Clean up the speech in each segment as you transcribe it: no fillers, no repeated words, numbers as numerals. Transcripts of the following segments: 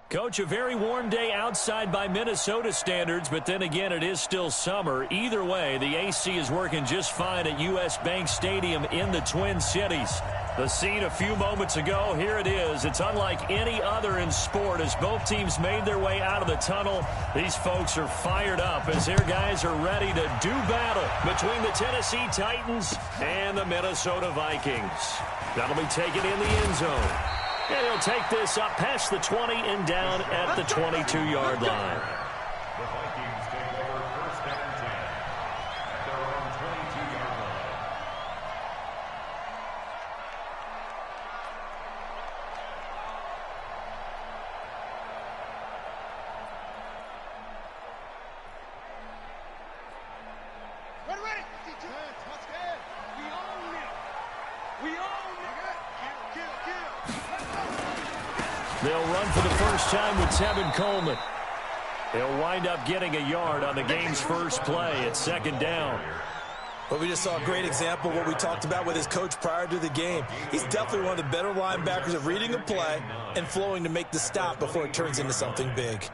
Coach, a very warm day outside by Minnesota standards, but then again, it is still summer. Either way, the AC is working just fine at U.S. Bank Stadium in the Twin Cities. The scene a few moments ago, here it is. It's unlike any other in sport as both teams made their way out of the tunnel. These folks are fired up as their guys are ready to do battle between the Tennessee Titans and the Minnesota Vikings. That'll be taken in the end zone. And he'll take this up past the 20 and down at the 22-yard line. The Vikings take over first down and 10 at their own 22-yard line. Ready. Touchdown. We own it. We own it. Kill. They'll run for the first time with Tevin Coleman. He'll wind up getting a yard on the game's first play at second down. But we just saw a great example of what we talked about with his coach prior to the game. He's definitely one of the better linebackers of reading a play and flowing to make the stop before it turns into something big.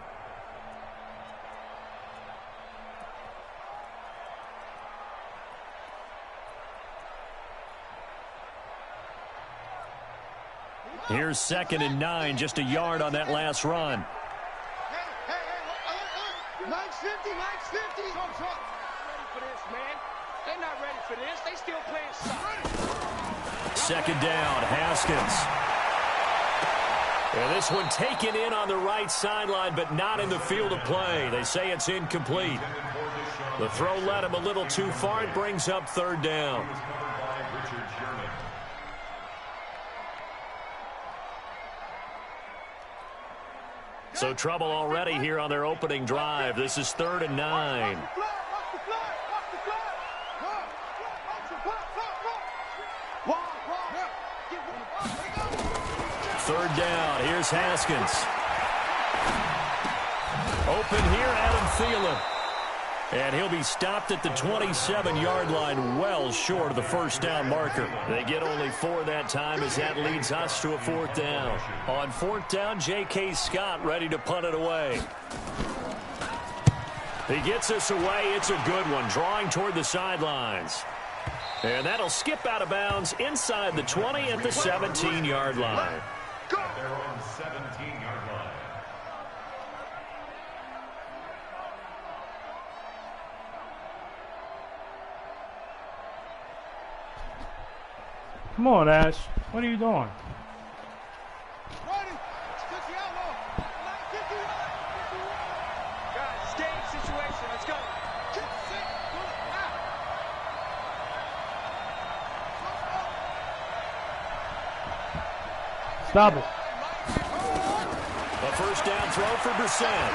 Here's 2nd and 9, just a yard on that last run. Hey, 950. Ready for this, man. They're not ready for this. They still playing soccer. Second down, Haskins. And this one taken in on the right sideline, but not in the field of play. They say it's incomplete. The throw led him a little too far. It brings up third down. So trouble already here on their opening drive. This is 3rd and 9. Third down. Here's Haskins. Open here, Adam Thielen. And he'll be stopped at the 27-yard line, well short of the first down marker. They get only 4 that time as that leads us to a 4th down. On 4th down, J.K. Scott ready to punt it away. He gets us away. It's a good one, drawing toward the sidelines. And that'll skip out of bounds inside the 20 at the 17-yard line. They're on 17-yard line. Come on, Ash. What are you doing? Guys, it's game situation. Let's go. Stop it. A first down throw for Brissett.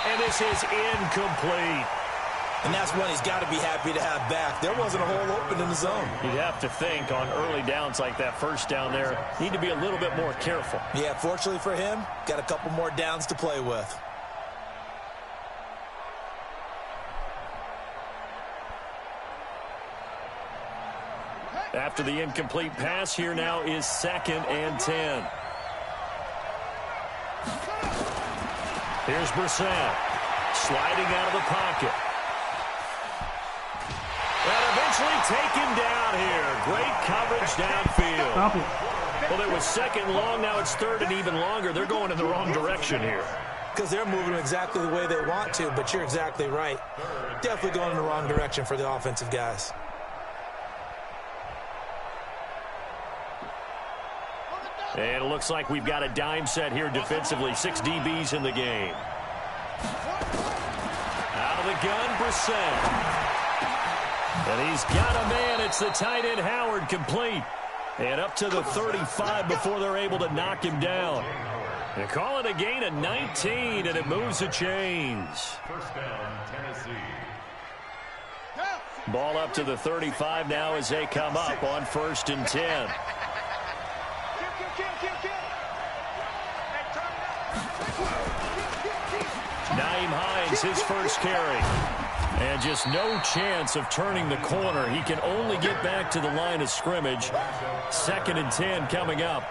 And this is incomplete. And that's one he's got to be happy to have back. There wasn't a hole open in the zone. You'd have to think on early downs like that first down there, need to be a little bit more careful. Yeah, fortunately for him, got a couple more downs to play with. After the incomplete pass, here now is 2nd and 10. Here's Brissett, sliding out of the pocket. And eventually taken down here. Great coverage downfield. Stop it. Well, it was 2nd and long. Now it's 3rd and even longer. They're going in the wrong direction here. Because they're moving exactly the way they want to, but you're exactly right. Definitely going in the wrong direction for the offensive guys. And it looks like we've got a dime set here defensively. 6 DBs in the game. Out of the gun, Brissett. And he's got a man. It's the tight end, Howard, complete. And up to the 35 before they're able to knock him down. They call it a gain of 19, and it moves the chains. First down, Tennessee. Ball up to the 35 now as they come up on 1st and 10. Naeem Hines, his first carry. And just no chance of turning the corner. He can only get back to the line of scrimmage. 2nd and 10 coming up.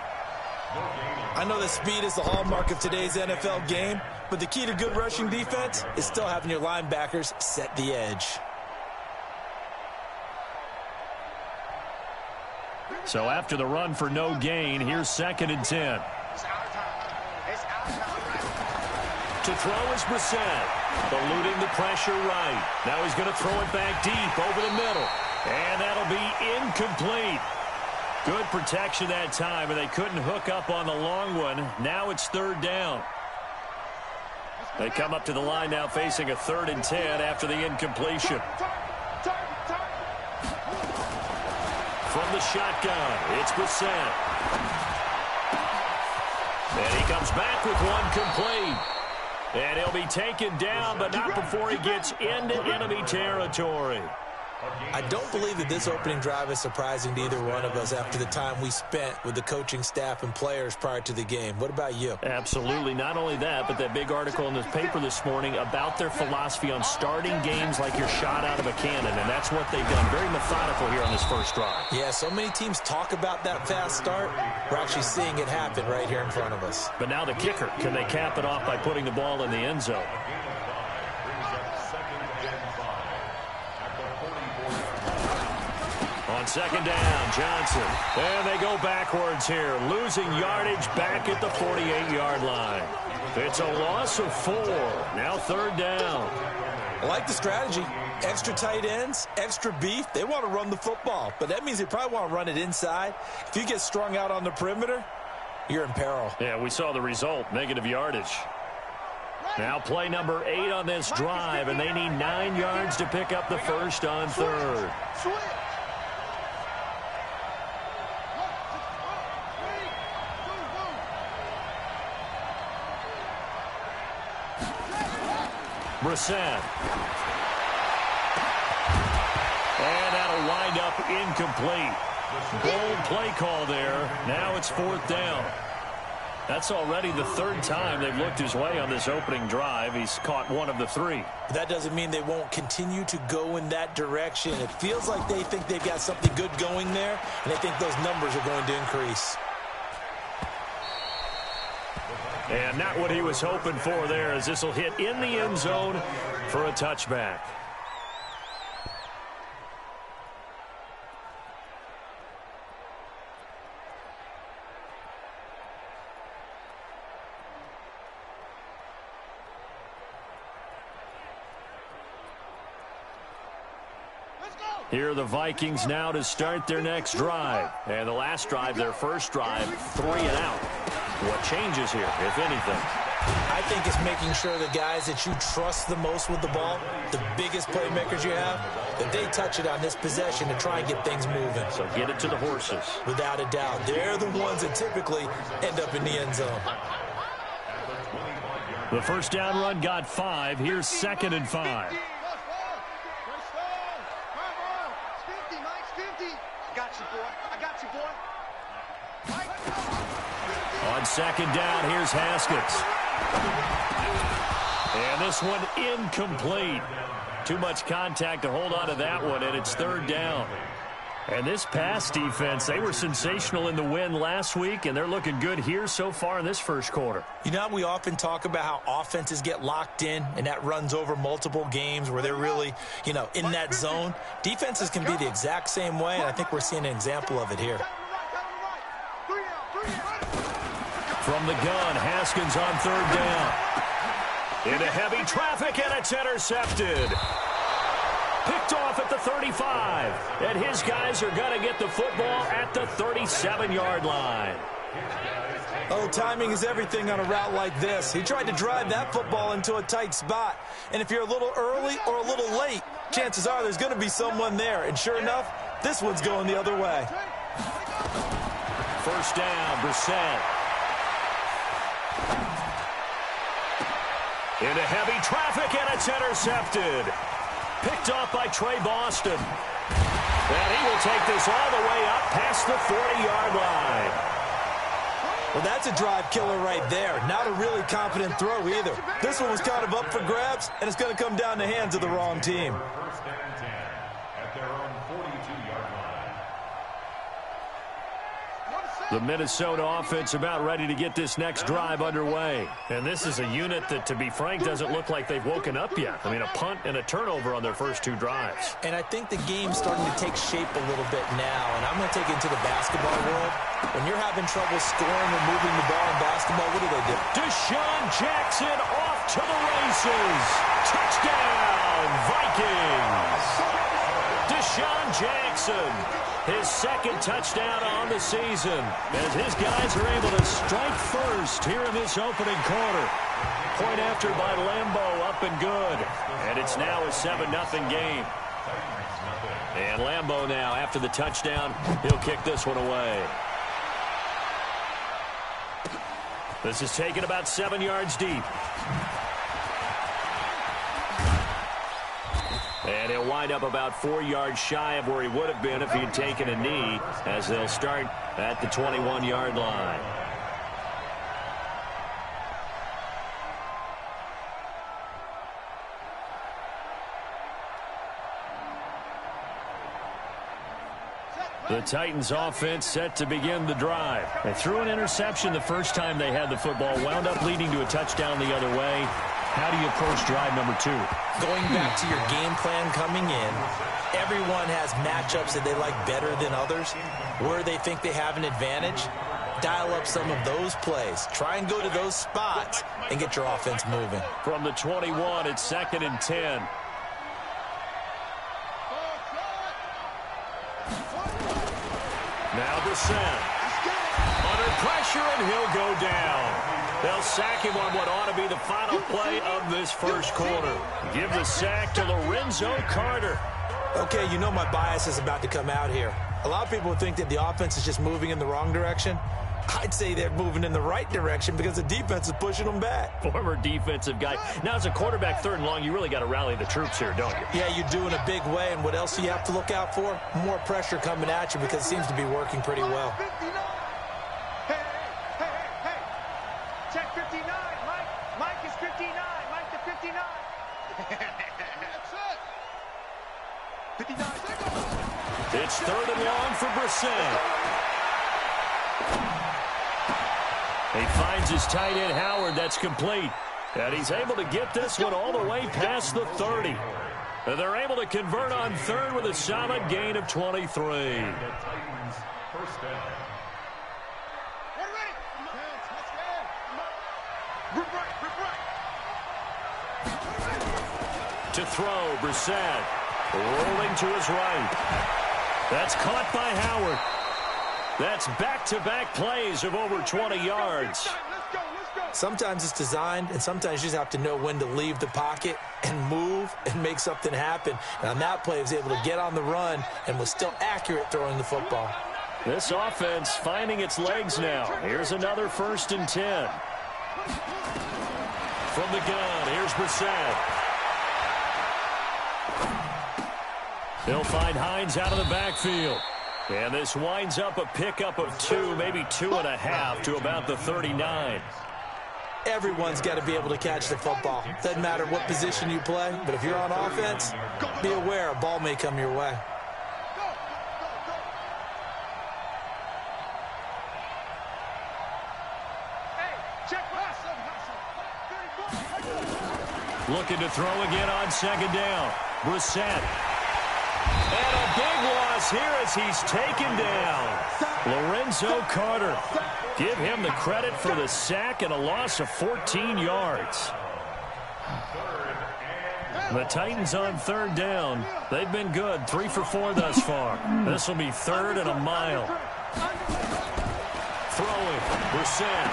I know that speed is the hallmark of today's NFL game, but the key to good rushing defense is still having your linebackers set the edge. So after the run for no gain, here's 2nd and 10. To throw is Brissett, eluding the pressure right. Now he's going to throw it back deep over the middle. And that'll be incomplete. Good protection that time, and they couldn't hook up on the long one. Now it's 3rd down. They come up to the line now facing a 3rd and 10 after the incompletion. From the shotgun, it's Brissett. And he comes back with one complete. And he'll be taken down, but not before he gets into enemy territory. I don't believe that this opening drive is surprising to either one of us after the time we spent with the coaching staff and players prior to the game. What about you? Absolutely. Not only that, but that big article in the paper this morning about their philosophy on starting games like you're shot out of a cannon, and that's what they've done. Very methodical here on this first drive. Yeah, so many teams talk about that fast start. We're actually seeing it happen right here in front of us. But now the kicker. Can they cap it off by putting the ball in the end zone? On 2nd down, Johnson. And they go backwards here, losing yardage back at the 48-yard line. It's a loss of 4. Now 3rd down. I like the strategy. Extra tight ends, extra beef. They want to run the football, but that means they probably want to run it inside. If you get strung out on the perimeter, you're in peril. Yeah, we saw the result, negative yardage. Now play number 8 on this drive, and they need 9 yards to pick up the first on third. Brissett. And that'll wind up incomplete. Bold play call there. Now it's 4th down. That's already the 3rd time they've looked his way on this opening drive. He's caught 1 of the 3. That doesn't mean they won't continue to go in that direction. It feels like they think they've got something good going there, and they think those numbers are going to increase. And not what he was hoping for there, as this will hit in the end zone for a touchback. Here are the Vikings now to start their next drive. And the last drive, their first drive, 3 and out. What changes here, if anything? I think it's making sure the guys that you trust the most with the ball, the biggest playmakers you have, that they touch it on this possession to try and get things moving. So get it to the horses. Without a doubt. They're the ones that typically end up in the end zone. The first down run got 5. Here's 2nd and 5. On 2nd down, here's Haskins. And this one incomplete. Too much contact to hold on to that one, and it's 3rd down. And this pass defense, they were sensational in the win last week, and they're looking good here so far in this first quarter. You know, we often talk about how offenses get locked in, and that runs over multiple games where they're really, in that zone. Defenses can be the exact same way, and I think we're seeing an example of it here. From the gun, Haskins on 3rd down. Into heavy traffic, and it's intercepted. Picked off at the 35. And his guys are going to get the football at the 37-yard line. Oh, timing is everything on a route like this. He tried to drive that football into a tight spot. And if you're a little early or a little late, chances are there's going to be someone there. And sure enough, this one's going the other way. First down, Brissett. Into heavy traffic, and it's intercepted. Picked off by Trey Boston. And he will take this all the way up past the 40-yard line. Well, that's a drive killer right there. Not a really confident throw either. This one was kind of up for grabs, and it's going to come down the hands of the wrong team. First and 10 at their own 42-yard line. The Minnesota offense about ready to get this next drive underway. And this is a unit that, to be frank, doesn't look like they've woken up yet. I mean, a punt and a turnover on their first 2 drives. And I think the game's starting to take shape a little bit now. And I'm going to take it into the basketball world. When you're having trouble scoring or moving the ball in basketball, what do? Deshaun Jackson off to the races. Touchdown, Vikings. Deshaun Jackson, his 2nd touchdown on the season, as his guys are able to strike first here in this opening quarter. Point after by Lambeau, up and good. And it's now a 7-0 game. And Lambeau now, after the touchdown, he'll kick this one away. This is taken about 7 yards deep. And he'll wind up about 4 yards shy of where he would have been if he had taken a knee, as they'll start at the 21-yard line. The Titans offense set to begin the drive. They threw an interception the first time they had the football, wound up leading to a touchdown the other way. How do you approach drive number 2? Going back to your game plan coming in, everyone has matchups that they like better than others. Where they think they have an advantage, dial up some of those plays. Try and go to those spots and get your offense moving. From the 21, it's 2nd and 10. Brissett. Under pressure, and he'll go down. They'll sack him on what ought to be the final play of this first quarter. Give the sack to Lorenzo Carter. Okay, you know my bias is about to come out here. A lot of people think that the offense is just moving in the wrong direction. I'd say they're moving in the right direction because the defense is pushing them back. Former defensive guy. Now, as a quarterback, 3rd and long, you really got to rally the troops here, don't you? Yeah, you do in a big way, and what else do you have to look out for? More pressure coming at you because it seems to be working pretty well. Hey. Check 59. Mike is 59. Mike to 59. That's it. 59 seconds. It's 3rd and long for Brissett. He finds his tight end, Howard. That's complete. And he's able to get this one all the way past the 30. And they're able to convert on 3rd with a solid gain of 23. The Titans, first down. We're ready. Let's go. Right. To throw, Brissett. Rolling to his right. That's caught by Howard. That's back-to-back plays of over 20 yards. Let's go. Sometimes it's designed, and sometimes you just have to know when to leave the pocket and move and make something happen. And on that play, he was able to get on the run and was still accurate throwing the football. This offense finding its legs now. Here's another 1st and 10. From the gun, here's Brissett. They'll find Hines out of the backfield. And this winds up a pickup of 2, maybe 2.5 to about the 39. Everyone's got to be able to catch the football. Doesn't matter what position you play, but if you're on offense, be aware a ball may come your way. Looking to throw again on 2nd down. Brissett. And a big loss here as he's taken down. Lorenzo Carter. Give him the credit for the sack and a loss of 14 yards. The Titans on 3rd down. They've been good, 3 for 4 thus far. This will be 3rd and a mile. Throwing, Brissett.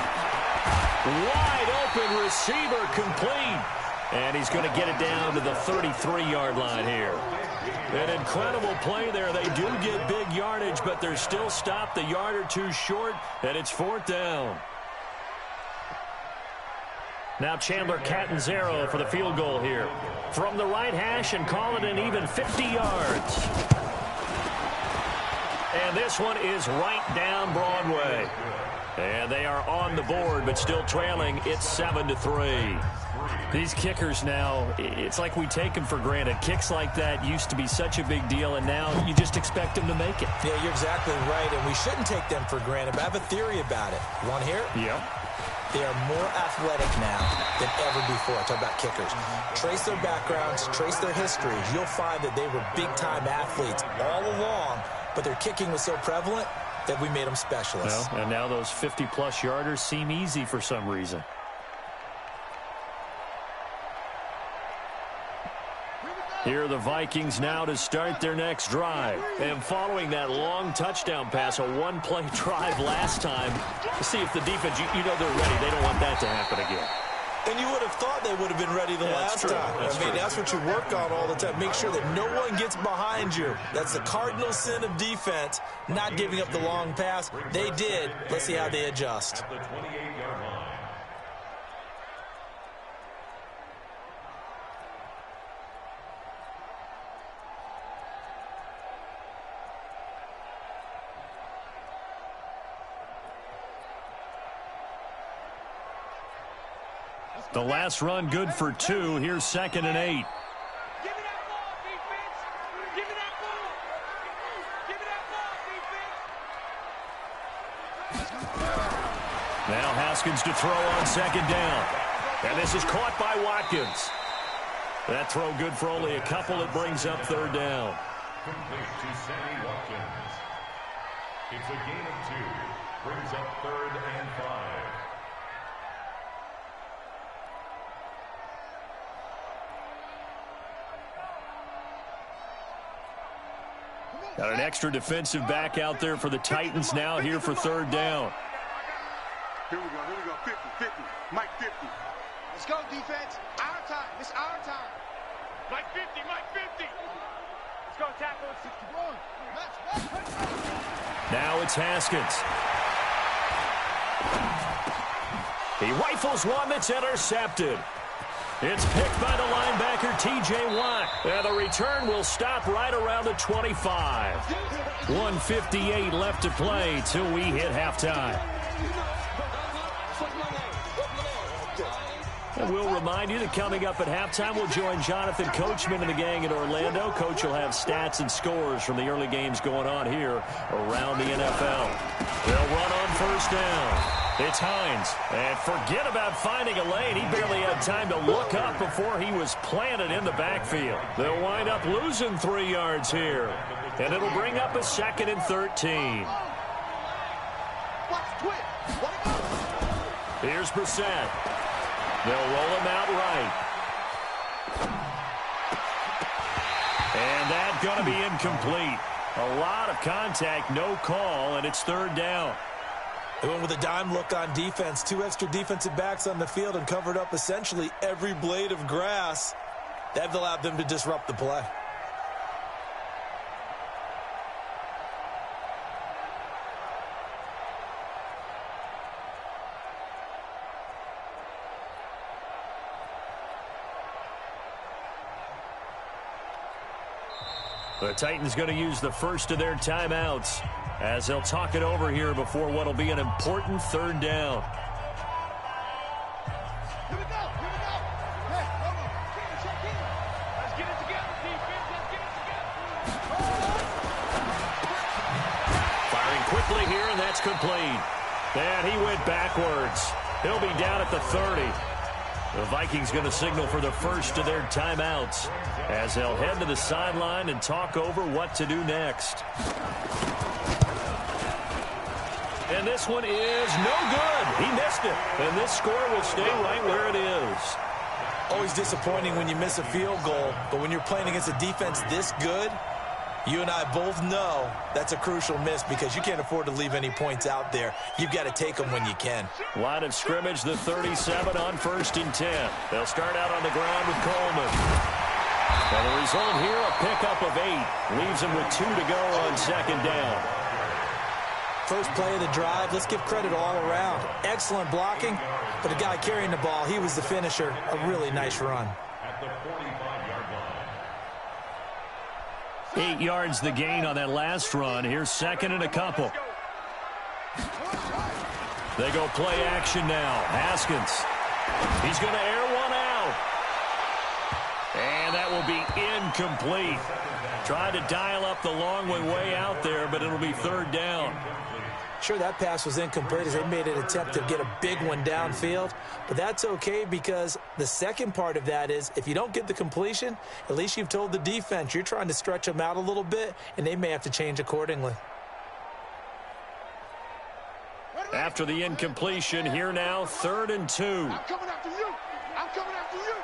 Wide open receiver, complete. And he's going to get it down to the 33-yard line here. An incredible play there. They do get big yardage, but they're still stopped a yard or 2 short, and it's 4th down. Now Chandler Catanzaro for the field goal here. From the right hash and call it an even 50 yards. And this one is right down Broadway. And they are on the board, but still trailing. It's 7-3. These kickers now, it's like we take them for granted. Kicks like that used to be such a big deal, and now you just expect them to make it. Yeah, you're exactly right, and we shouldn't take them for granted, but I have a theory about it. You want to hear it? Yep. They are more athletic now than ever before. Talk about kickers. Trace their backgrounds, trace their histories. You'll find that they were big-time athletes all along, but their kicking was so prevalent that we made them specialists. Well, and now those 50-plus yarders seem easy for some reason. Here are the Vikings now to start their next drive. And following that long touchdown pass, a 1-play drive last time, to see if the defense, you know they're ready. They don't want that to happen again. And you would have thought they would have been ready the last time. That's what you work on all the time. Make sure that no one gets behind you. That's the cardinal sin of defense, not giving up the long pass. They did. Let's see how they adjust. The 28-yard line. The last run good for 2. Here's 2nd and 8. Give me that ball, defense. Give me that ball. Give me that ball, defense. Now Haskins to throw on 2nd down. And this is caught by Watkins. That throw good for only a couple. It brings up 3rd down. Complete to Sammy Watkins. It's a gain of 2. Brings up 3rd and 5. Got an extra defensive back out there for the Titans now here for third down. Here we go, 50, 50, Mike 50. Let's go, defense. Our time, it's our time. Mike 50, Mike 50. Let's go, tackle at 61. Now it's Haskins. He rifles one that's intercepted. It's picked by the linebacker, T.J. Watt. And the return will stop right around the 25. 1:58 left to play till we hit halftime. And we'll remind you that coming up at halftime, we'll join Jonathan Coachman and the gang in Orlando. Coach will have stats and scores from the early games going on here around the NFL. They'll run on first down. It's Hines. And forget about finding a lane. He barely had time to look up before he was planted in the backfield. They'll wind up losing 3 yards here. And it'll bring up a 2nd and 13. Here's Brissett. They'll roll him out right. And that's going to be incomplete. A lot of contact, no call, and it's third down. They went with a dime look on defense. 2 extra defensive backs on the field and covered up essentially every blade of grass. That allowed them to disrupt the play. The Titans going to use the first of their timeouts as they'll talk it over here before what will be an important third down. Here we go. Hey, hold on. Check in. Let's get it together, defense. Let's get it together. Firing quickly here, and that's complete. And he went backwards. He'll be down at the 30. The Vikings going to signal for the first of their timeouts as they'll head to the sideline and talk over what to do next. And this one is no good. He missed it. And this score will stay right where it is. Always disappointing when you miss a field goal, but when you're playing against a defense this good, you and I both know that's a crucial miss because you can't afford to leave any points out there. You've got to take them when you can. Line of scrimmage, the 37 on 1st and 10. They'll start out on the ground with Coleman. And the result here, a pickup of 8. Leaves them with 2 to go on 2nd down. First play of the drive, let's give credit all around. Excellent blocking, but the guy carrying the ball, he was the finisher. A really nice run. At the 45-yard line. 8 yards the gain on that last run. Here's 2nd and a couple. They go play action now. Haskins. He's going to air one out. And that will be incomplete. Tried to dial up the long one way out there, but it'll be third down. Sure, that pass was incomplete as they made an attempt to get a big one downfield, but that's okay because the second part of that is if you don't get the completion, at least you've told the defense you're trying to stretch them out a little bit, and they may have to change accordingly. After the incompletion, here now, 3rd and 2. I'm coming after you. I'm coming after you.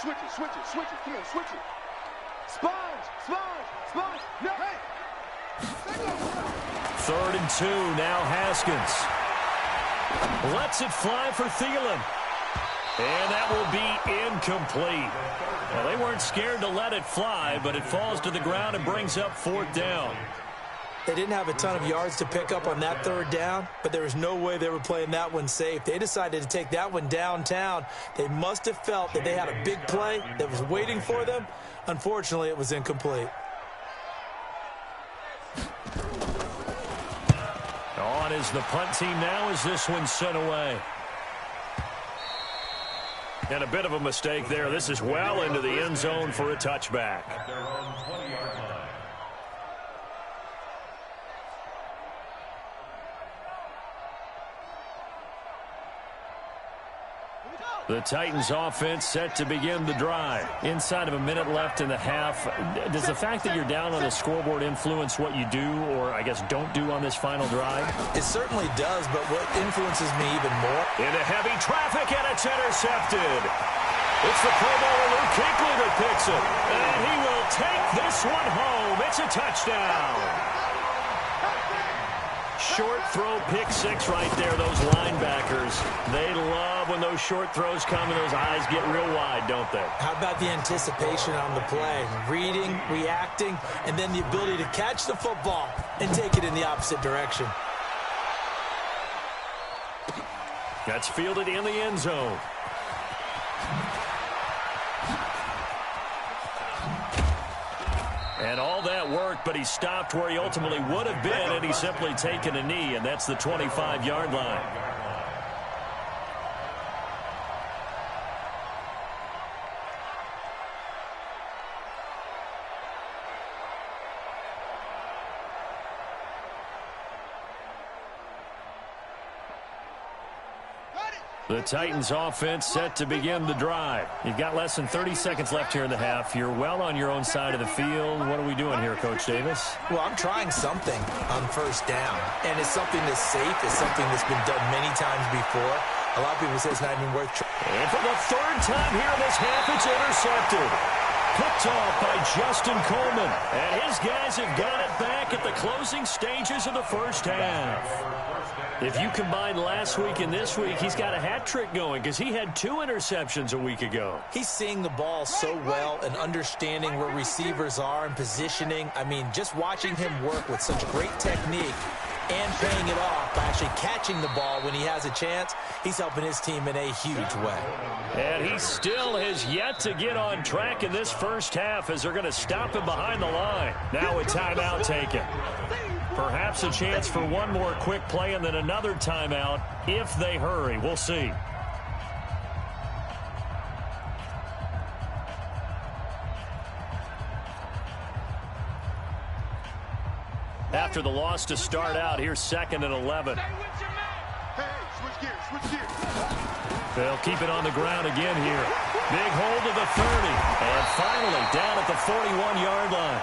Switch it, switch it, switch it. Come on, switch it. Sponge. No, hey. 3rd and 2, now Haskins. Lets it fly for Thielen. And that will be incomplete. Well, they weren't scared to let it fly, but it falls to the ground and brings up 4th down. They didn't have a ton of yards to pick up on that 3rd down, but there was no way they were playing that one safe. They decided to take that one downtown. They must have felt that they had a big play that was waiting for them. Unfortunately, it was incomplete. On is the punt team now as this one's sent away. And a bit of a mistake there. This is well into the end zone for a touchback. At their own 20-yard line. The Titans offense set to begin the drive. Inside of a minute left in the half. Does the fact that you're down on the scoreboard influence what you do or, I guess, don't do on this final drive? It certainly does, but what influences me even more? Into heavy traffic, and it's intercepted. It's the Pro Bowler Luke Kuechly that picks it. And he will take this one home. It's a touchdown. Short throw, pick six right there, those linebackers. They love when those short throws come and those eyes get real wide, don't they? How about the anticipation on the play? Reading, reacting, and then the ability to catch the football and take it in the opposite direction. That's fielded in the end zone. And all that worked, but he stopped where he ultimately would have been, and he's simply taken a knee, and that's the 25-yard line. The Titans offense set to begin the drive. You've got less than 30 seconds left here in the half. You're well on your own side of the field. What are we doing here, Coach Davis? Well, I'm trying something on first down, and it's something that's safe. It's something that's been done many times before. A lot of people say it's not even worth trying. And for the third time here in this half, it's intercepted. Picked off by Justin Coleman. And his guys have got it back at the closing stages of the first half. If you combine last week and this week, he's got a hat trick going because he had 2 interceptions a week ago. He's seeing the ball so well and understanding where receivers are and positioning. I mean, just watching him work with such great technique and paying it off by actually catching the ball when he has a chance, he's helping his team in a huge way. And he still has yet to get on track in this first half as they're going to stop him behind the line. Now a timeout taken. Perhaps a chance for one more quick play and then another timeout if they hurry. We'll see. After the loss to start out, here's 2nd and 11. They'll keep it on the ground again here. Big hold to the 30. And finally down at the 41-yard line.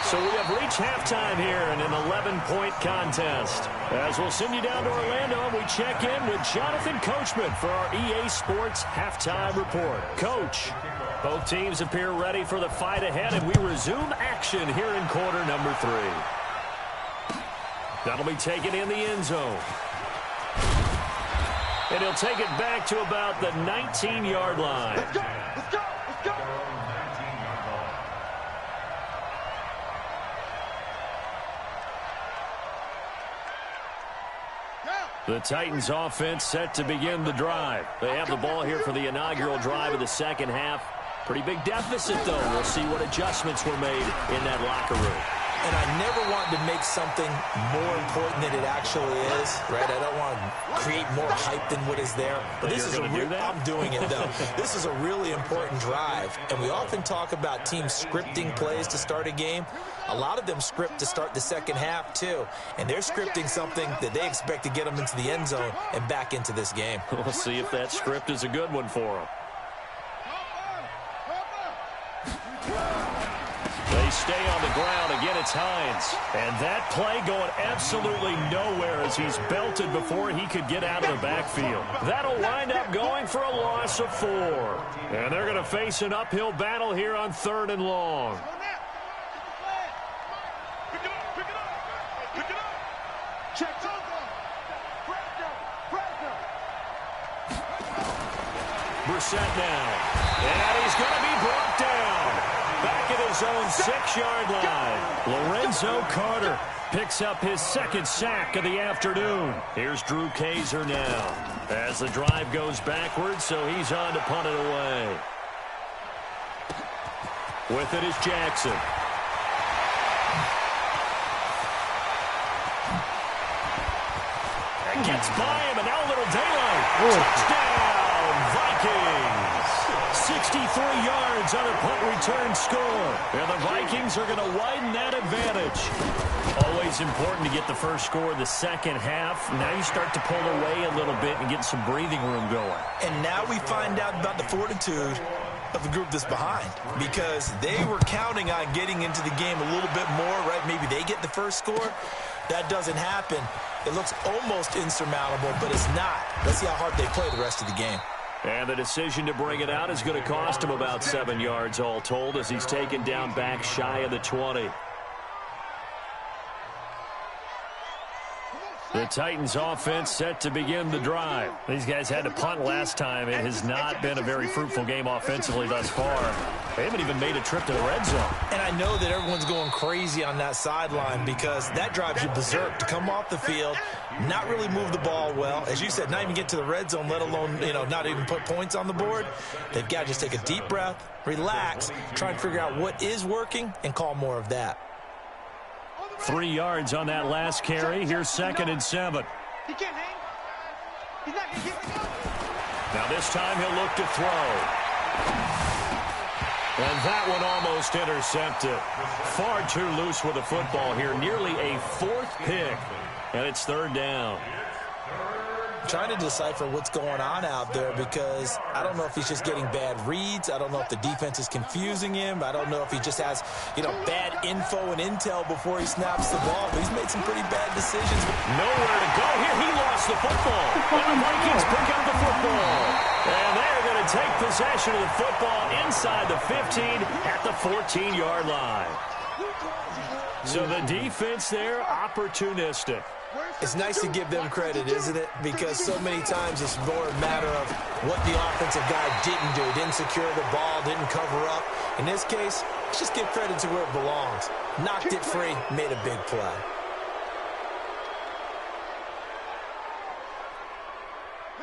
So we have reached halftime here in an 11-point contest. As we'll send you down to Orlando, and we check in with Jonathan Coachman for our EA Sports Halftime Report. Coach, both teams appear ready for the fight ahead, and we resume action here in quarter number 3. That'll be taken in the end zone. And he'll take it back to about the 19-yard line. Let's go! Let's go! Let's go! The Titans offense set to begin the drive. They have the ball here for the inaugural drive of the second half. Pretty big deficit, though. We'll see what adjustments were made in that locker room. And I never want to make something more important than it actually is, right? I don't want to create more hype than what is there. But this is I'm doing it, though. This is a really important drive. And we often talk about teams scripting plays to start a game. A lot of them script to start the second half, too. And they're scripting something that they expect to get them into the end zone and back into this game. We'll see if that script is a good one for them. They stay on the ground. Again, it's Hines. And that play going absolutely nowhere as he's belted before he could get out of the backfield. That'll wind up going for a loss of 4. And they're going to face an uphill battle here on 3rd and long. Brissett now. And he's going to be brought down. Back at his own 6-yard line. Lorenzo Carter picks up his 2nd sack of the afternoon. Here's Drew Kaiser now. As the drive goes backwards, so he's on to punt it away. With it is Jackson. And gets by him, and now a little daylight. Touchdown, Vikings. 63 yards on a punt return score. And the Vikings are going to widen that advantage. Always important to get the first score of the second half. Now you start to pull away a little bit and get some breathing room going. And now we find out about the fortitude of the group that's behind, because they were counting on getting into the game a little bit more, right? Maybe they get the first score. That doesn't happen. It looks almost insurmountable, but it's not. Let's see how hard they play the rest of the game. And the decision to bring it out is going to cost him about 7 yards all told as he's taken down back shy of the 20. The Titans offense set to begin the drive. These guys had to punt last time. It has not been a very fruitful game offensively thus far. They haven't even made a trip to the red zone. And I know that everyone's going crazy on that sideline because that drives you berserk to come off the field, not really move the ball well. As you said, not even get to the red zone, let alone, not even put points on the board. They've got to just take a deep breath, relax, try and figure out what is working, and call more of that. 3 yards on that last carry. Here's 2nd and 7. He can't hang. He's not going to get it. Now this time he'll look to throw. And that one almost intercepted. Far too loose with the football here. Nearly a 4th pick. And it's 3rd down. Trying to decipher what's going on out there because I don't know if he's just getting bad reads. I don't know if the defense is confusing him. I don't know if he just has, bad info and intel before he snaps the ball. But he's made some pretty bad decisions. Nowhere to go here. He lost the football. And the Vikings pick up the football. And they're going to take possession of the football inside the 15 at the 14-yard line. So the defense there, opportunistic. It's nice to give them credit, isn't it? Because so many times it's more a matter of what the offensive guy didn't do. Didn't secure the ball, didn't cover up. In this case, let's just give credit to where it belongs. Knocked it free, made a big play.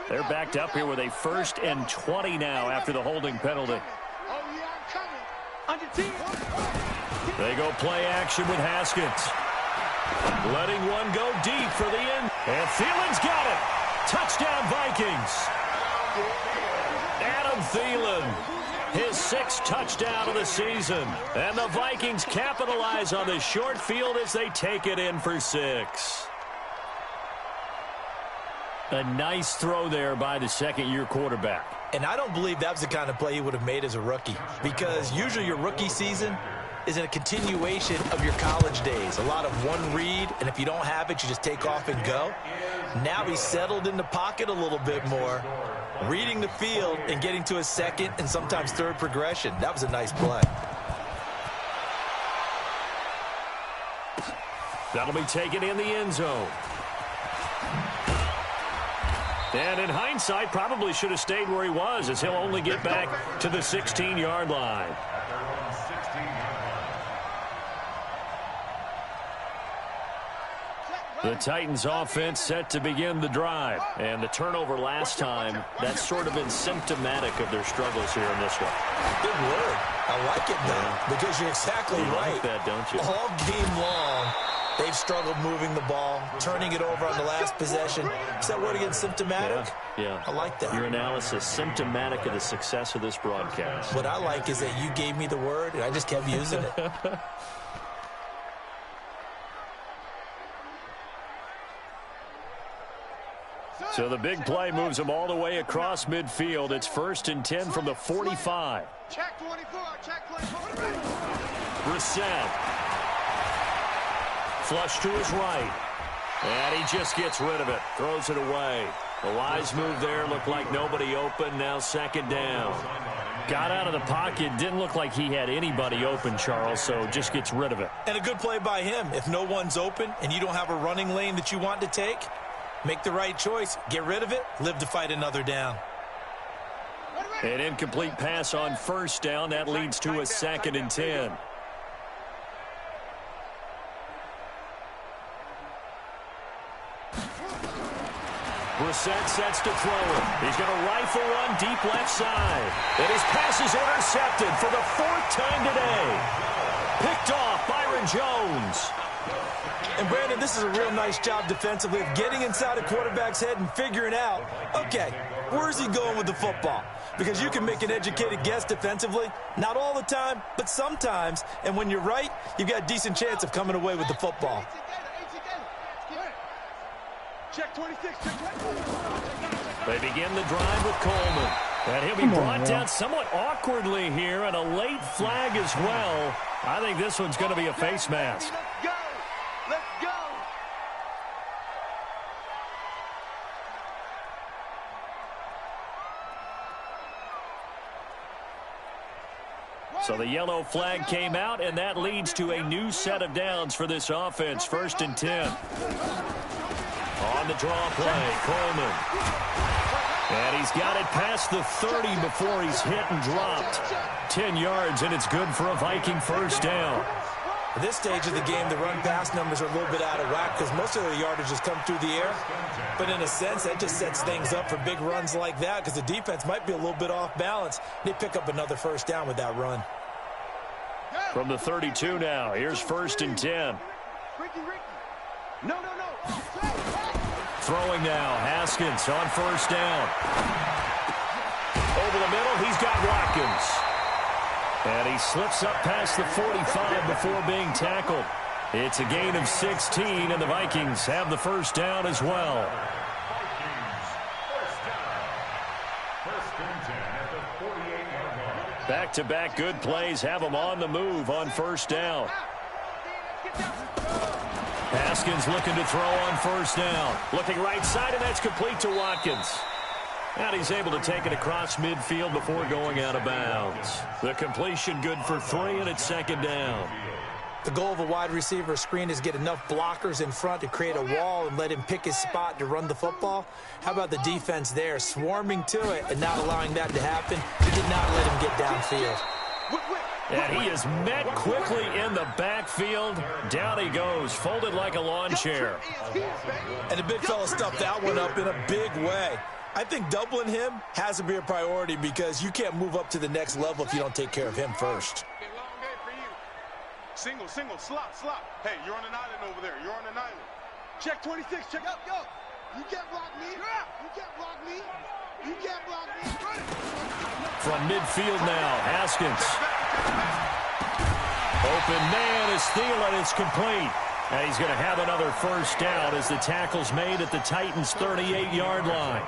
They're backed up here with a 1st and 20 now after the holding penalty. They go play action with Haskins. Letting one go deep for the end. And Thielen's got it. Touchdown, Vikings. Adam Thielen, his 6th touchdown of the season. And the Vikings capitalize on the short field as they take it in for 6. A nice throw there by the 2nd-year quarterback. And I don't believe that was the kind of play he would have made as a rookie. Because usually your rookie season is a continuation of your college days. A lot of one read, and if you don't have it, you just take off and go. Now he's settled in the pocket a little bit more, reading the field and getting to a 2nd and sometimes 3rd progression. That was a nice play. That'll be taken in the end zone. And in hindsight, probably should have stayed where he was as he'll only get back to the 16-yard line. The Titans offense set to begin the drive. And the turnover last time, that's sort of been symptomatic of their struggles here in this one. Good word. I like it now because you're exactly right. Like that, don't you? All game long, they've struggled moving the ball, turning it over on the last possession. Is that word again, symptomatic? Yeah. I like that. Your analysis, symptomatic of the success of this broadcast. What I like is that you gave me the word, and I just kept using it. So the big play moves them all the way across midfield. It's 1st and 10 from the 45. Check 24, check 24. Brissett. Flush to his right. And he just gets rid of it. Throws it away. The wise move there. Looked like nobody open. Now 2nd down. Got out of the pocket. Didn't look like he had anybody open, Charles, so just gets rid of it. And a good play by him. If no one's open and you don't have a running lane that you want to take, make the right choice. Get rid of it. Live to fight another down. An incomplete pass on 1st down. That leads to a 2nd and 10. Brissett sets to throw it. He's going to rifle one deep left side. And his pass is intercepted for the 4th time today. Picked off Byron Jones. And, Brandon, this is a real nice job defensively of getting inside a quarterback's head and figuring out, okay, where's he going with the football? Because you can make an educated guess defensively. Not all the time, but sometimes. And when you're right, you've got a decent chance of coming away with the football. Check 26, check 24. They begin the drive with Coleman. And he'll be brought down somewhat awkwardly here, and a late flag as well. I think this one's going to be a face mask. Let's go. Let's go. So the yellow flag came out, and that leads to a new set of downs for this offense. 1st and 10. On the draw play, Coleman. And he's got it past the 30 before he's hit and dropped. 10 yards, and it's good for a Viking first down. At this stage of the game, the run-pass numbers are a little bit out of whack because most of the yardage has come through the air. But in a sense, that just sets things up for big runs like that because the defense might be a little bit off balance. They pick up another first down with that run. From the 32 now, here's 1st and 10. No. Throwing now, Haskins on 1st down. Over the middle, he's got Watkins. And he slips up past the 45 before being tackled. It's a gain of 16, and the Vikings have the first down as well. Back-to-back good plays have them on the move on 1st down. Haskins looking to throw on 1st down. Looking right side, and that's complete to Watkins. And he's able to take it across midfield before going out of bounds. The completion good for 3, and it's 2nd down. The goal of a wide receiver screen is get enough blockers in front to create a wall and let him pick his spot to run the football. How about the defense there, swarming to it and not allowing that to happen? He did not let him get downfield. And he is met quickly in the backfield. Down he goes, folded like a lawn chair. And the big fella stuffed that one up in a big way. I think doubling him has to be a priority because you can't move up to the next level if you don't take care of him first. Single, slop. Hey, you're on an island over there. You're on an island. Check 26, check up, yo. You can't block me. You can't block me. From midfield now, Haskins. Open man is Thielen. It's complete. And he's going to have another first down as the tackle's made at the Titans' 38-yard line.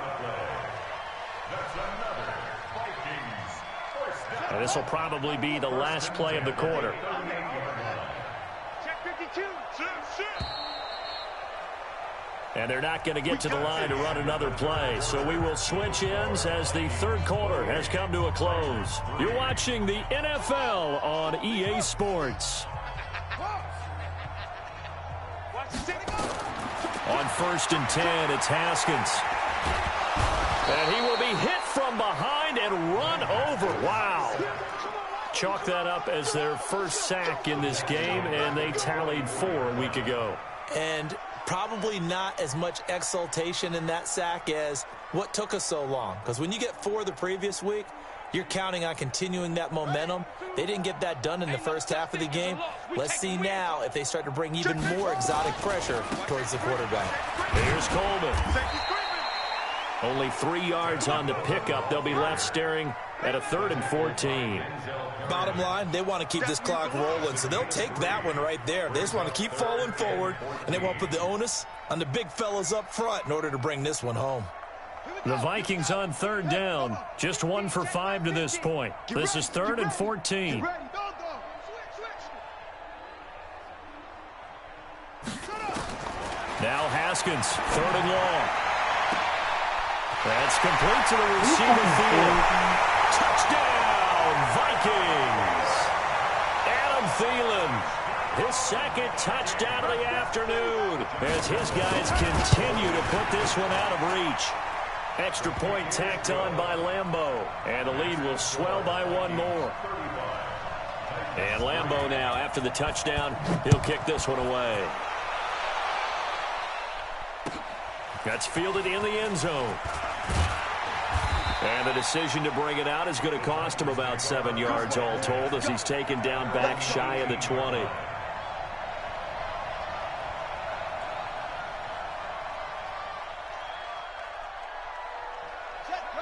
And this will probably be the last play of the quarter. And they're not going to get to the line to run another play. So we will switch ends as the 3rd quarter has come to a close. You're watching the NFL on EA Sports. On 1st and 10, it's Haskins. And he will be hit from behind and run over. Wow. Chalk that up as their first sack in this game, and they tallied 4 a week ago. And probably not as much exultation in that sack as what took us so long. Because when you get 4 the previous week, you're counting on continuing that momentum. They didn't get that done in the first half of the game. Let's see now if they start to bring even more exotic pressure towards the quarterback. Here's Coleman. Only 3 yards on the pickup. They'll be left staring at a 3rd and 14. Bottom line, they want to keep this clock rolling, so they'll take that one right there. They just want to keep falling forward, and they won't put the onus on the big fellas up front in order to bring this one home. The Vikings on 3rd down, just 1 for 5 to this point. This is 3rd and 14. Now Haskins, 3rd and long. That's complete to the receiver field. Touchdown, Vikings. Adam Thielen, his 2nd touchdown of the afternoon as his guys continue to put this one out of reach. Extra point tacked on by Lambeau, and the lead will swell by 1 more. And Lambeau now, after the touchdown, he'll kick this one away. That's fielded in the end zone. And the decision to bring it out is going to cost him about 7 yards all told as he's taken down back shy of the 20.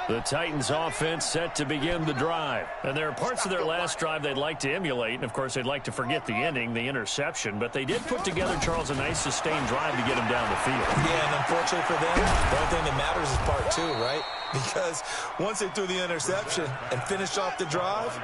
The Titans offense set to begin the drive. And there are parts of their last drive they'd like to emulate. And, of course, they'd like to forget the ending, the interception. But they did put together, Charles, a nice sustained drive to get him down the field. Yeah, and unfortunately for them, the only thing that matters is part 2, right? Because once they threw the interception and finished off the drive,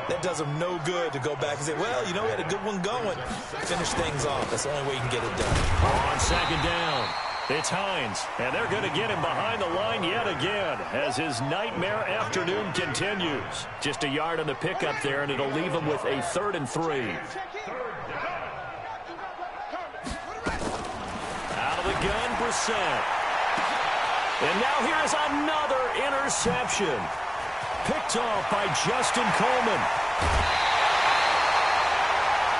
that does them no good to go back and say, well, you know, we had a good one going. Finish things off. That's the only way you can get it done. On 2nd down. It's Hines, and they're going to get him behind the line yet again as his nightmare afternoon continues. Just a yard on the pickup there, and it'll leave him with a 3rd and 3. Out of the gun, Brissett. And now here is another interception. Picked off by Justin Coleman.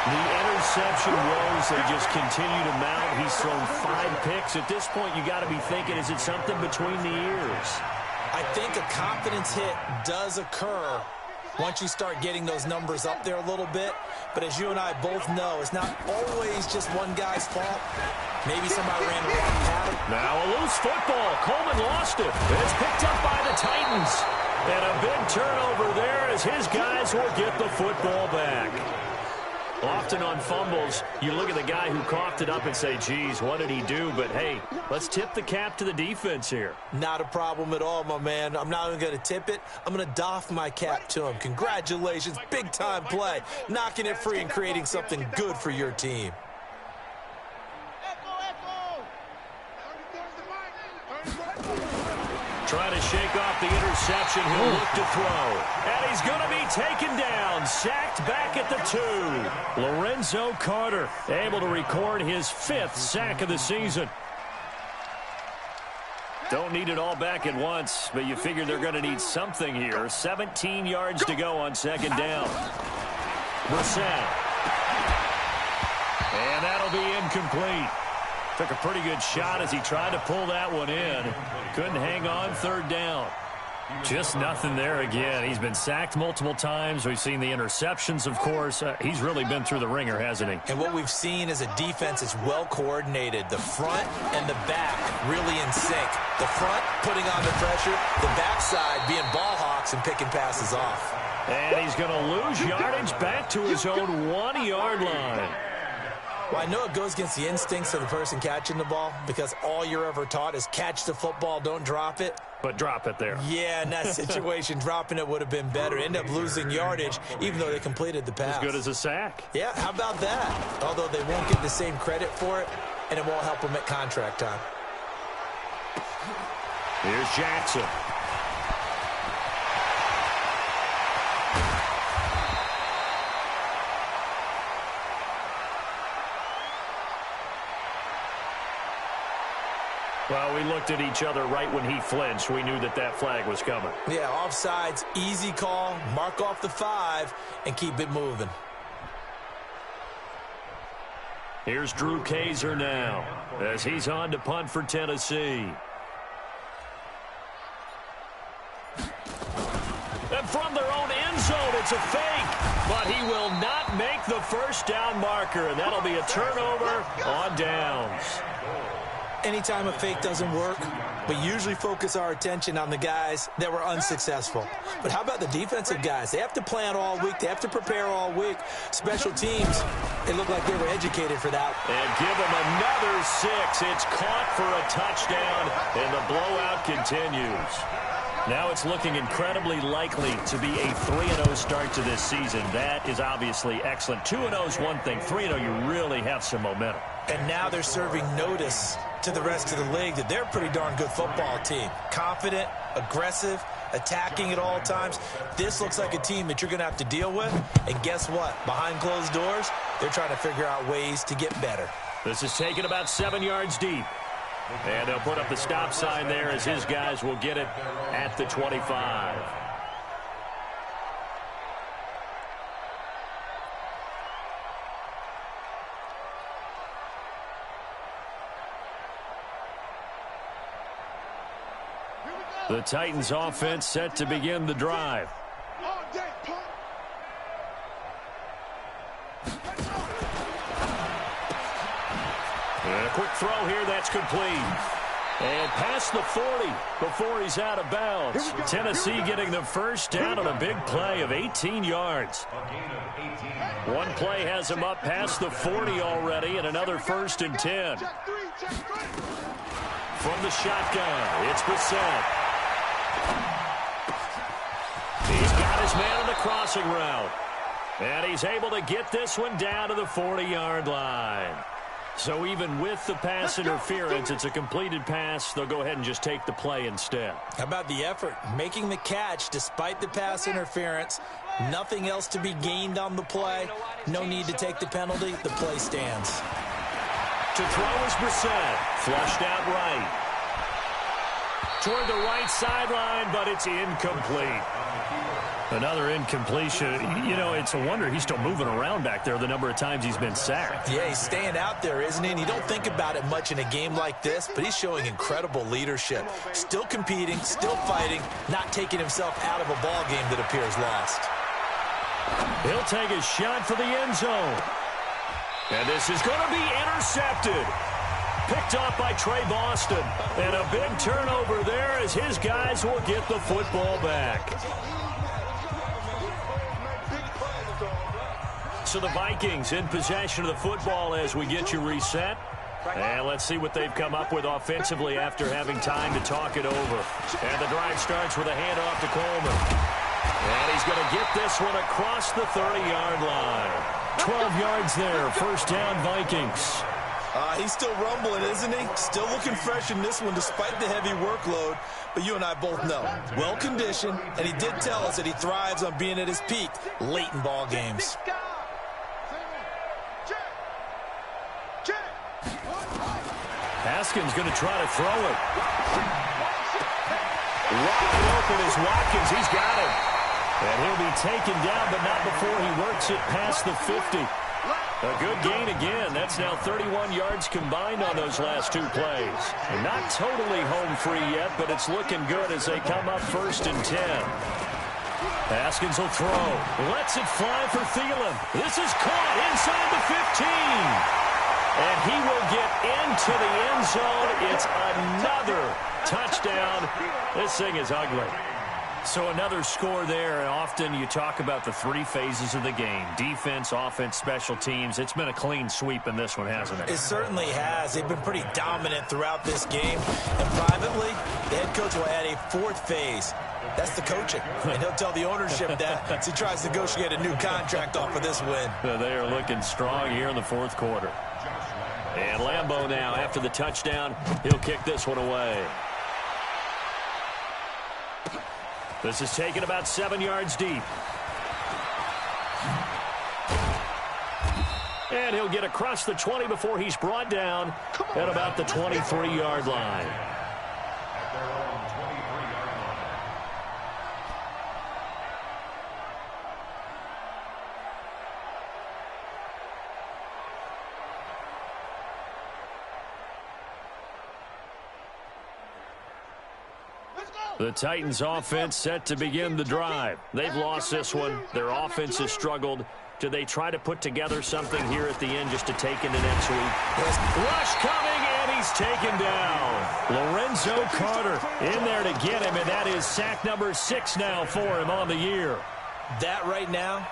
The interception woes, they just continue to mount. He's thrown 5 picks. At this point, you got to be thinking, is it something between the ears? I think a confidence hit does occur once you start getting those numbers up there a little bit. But as you and I both know, it's not always just one guy's fault. Maybe somebody ran the wrong pattern. Now a loose football. Coleman lost it. It's picked up by the Titans. And a big turnover there as his guys will get the football back. Often on fumbles, you look at the guy who coughed it up and say, geez, what did he do? But, hey, let's tip the cap to the defense here. Not a problem at all, my man. I'm not even going to tip it. I'm going to doff my cap to him. Congratulations. Big-time play. Knocking it free and creating something good for your team. Trying to shake off the interception. He'll look to throw. And he's going to be taken down. Sacked back at the 2. Lorenzo Carter able to record his 5th sack of the season. Don't need it all back at once, but you figure they're going to need something here. 17 yards to go on 2nd down. Brissett. And that'll be incomplete. Took a pretty good shot as he tried to pull that one in. Couldn't hang on 3rd down. Just nothing there again. He's been sacked multiple times. We've seen the interceptions, of course. He's really been through the ringer, hasn't he? And what we've seen is a defense that's well coordinated. The front and the back really in sync. The front putting on the pressure. The backside being ball hawks and picking passes off. And he's going to lose yardage back to his own 1-yard line. Well, I know it goes against the instincts of the person catching the ball because all you're ever taught is catch the football, don't drop it. But drop it there. Yeah, in that situation, dropping it would have been better. End up losing yardage, even though they completed the pass. As good as a sack. Yeah, how about that? Although they won't get the same credit for it, and it won't help them at contract time. Here's Jackson. Well, we looked at each other right when he flinched. We knew that that flag was coming. Yeah, offsides, easy call, mark off the 5, and keep it moving. Here's Drew Kaiser now as he's on to punt for Tennessee. And from their own end zone, it's a fake. But he will not make the 1st down marker, and that'll be a turnover on downs. Anytime a fake doesn't work, we usually focus our attention on the guys that were unsuccessful. But how about the defensive guys? They have to plan all week. They have to prepare all week. Special teams, it looked like they were educated for that. And give them another 6. It's caught for a touchdown, and the blowout continues. Now it's looking incredibly likely to be a 3-0 start to this season. That is obviously excellent. 2-0 is one thing. 3-0, you really have some momentum. And now they're serving notice to the rest of the league that they're a pretty darn good football team. Confident, aggressive, attacking at all times. This looks like a team that you're going to have to deal with. And guess what? Behind closed doors, they're trying to figure out ways to get better. This is taken about 7 yards deep. And they'll put up the stop sign there as his guys will get it at the 25. The Titans offense set to begin the drive. And a quick throw here, that's complete. And past the 40 before he's out of bounds. Tennessee getting the 1st down on a big play of 18 yards. One play has him up past the 40 already, and another 1st and 10. From the shotgun, it's Brissett. He's got his man on the crossing route. And he's able to get this one down to the 40-yard line. So even with the pass interference, it's a completed pass. They'll go ahead and just take the play instead. How about the effort? Making the catch despite the pass interference. Nothing else to be gained on the play. No need to take the penalty. The play stands. To throw is Brissett. Flushed out right. Toward the right sideline, but it's incomplete. Another incompletion. You know, it's a wonder he's still moving around back there the number of times he's been sacked. Yeah, he's staying out there, isn't he? And you don't think about it much in a game like this, but he's showing incredible leadership. Still competing, still fighting, not taking himself out of a ball game that appears lost. He'll take a shot for the end zone. And this is going to be intercepted. Picked off by Trey Boston. And a big turnover there as his guys will get the football back. So the Vikings in possession of the football as we get you reset. And let's see what they've come up with offensively after having time to talk it over. And the drive starts with a handoff to Coleman. And he's going to get this one across the 30-yard line. 12 yards there, first down Vikings. He's still rumbling, isn't he? Still looking fresh in this one despite the heavy workload. But you and I both know, well-conditioned, and he did tell us that he thrives on being at his peak late in ball games. Haskins going to try to throw it. Wide open is Watkins. He's got it. And he'll be taken down, but not before he works it past the 50. A good gain again. That's now 31 yards combined on those last two plays. And not totally home free yet, but it's looking good as they come up 1st and 10. Haskins will throw. Lets it fly for Thielen. This is caught inside the 15. And he will get into the end zone. It's another touchdown. This thing is ugly. So another score there. And often you talk about the three phases of the game. Defense, offense, special teams. It's been a clean sweep in this one, hasn't it? It certainly has. They've been pretty dominant throughout this game. And privately, the head coach will add a 4th phase. That's the coaching. And he'll tell the ownership that as he tries to negotiate a new contract off of this win. They are looking strong here in the 4th quarter. And Lambeau now, after the touchdown, he'll kick this one away. This is taken about 7 yards deep. And he'll get across the 20 before he's brought down at about the 23-yard line. The Titans offense set to begin the drive. They've lost this one. Their offense has struggled. Do they try to put together something here at the end just to take into next week? Rush coming, and he's taken down. Lorenzo Carter in there to get him, and that is sack number 6 now for him on the year. That right now,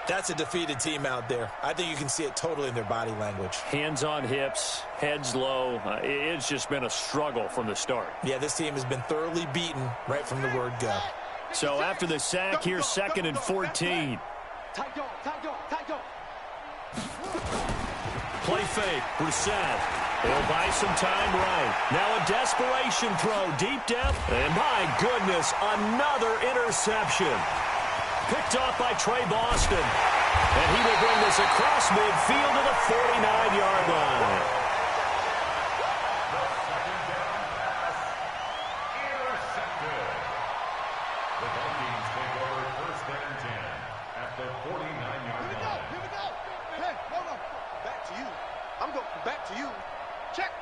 that's a defeated team out there. I think you can see it totally in their body language. Hands on hips, heads low. It's just been a struggle from the start. Yeah, this team has been thoroughly beaten right from the word go. So after the sack, here's 2nd and 14. Play fake, Brissett. He'll buy some time right. Now a desperation throw, deep depth. And my goodness, another interception. Picked off by Trey Boston. And he will bring this across midfield to the 49-yard line. Intercepted. The Vikings take over 1st and 10 at the 49-yard line. Here we go. Hey, no. Back to you. I'm going back to you. Check.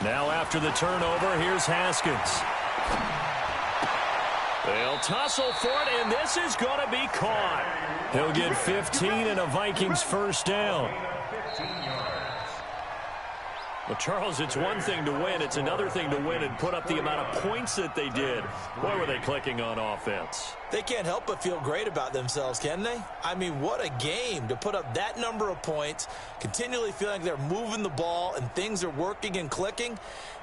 Now after the turnover, here's Haskins. They'll tussle for it, and this is going to be caught. He'll get 15 and a Vikings first down. Well, Charles, it's one thing to win. It's another thing to win and put up the amount of points that they did. Boy, were they clicking on offense. They can't help but feel great about themselves, can they? I mean, what a game to put up that number of points, continually feeling like they're moving the ball and things are working and clicking.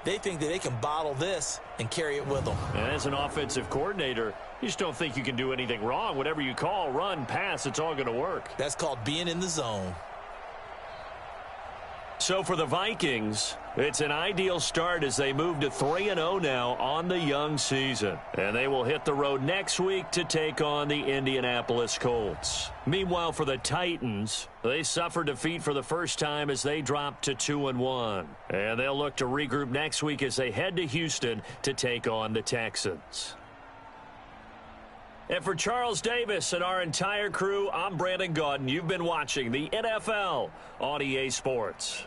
They think that they can bottle this and carry it with them. And as an offensive coordinator, you just don't think you can do anything wrong. Whatever you call, run, pass, it's all going to work. That's called being in the zone. So for the Vikings, it's an ideal start as they move to 3-0 now on the young season. And they will hit the road next week to take on the Indianapolis Colts. Meanwhile, for the Titans, they suffered defeat for the first time as they dropped to 2-1. And they'll look to regroup next week as they head to Houston to take on the Texans. And for Charles Davis and our entire crew, I'm Brandon Gaudin. You've been watching the NFL on EA Sports.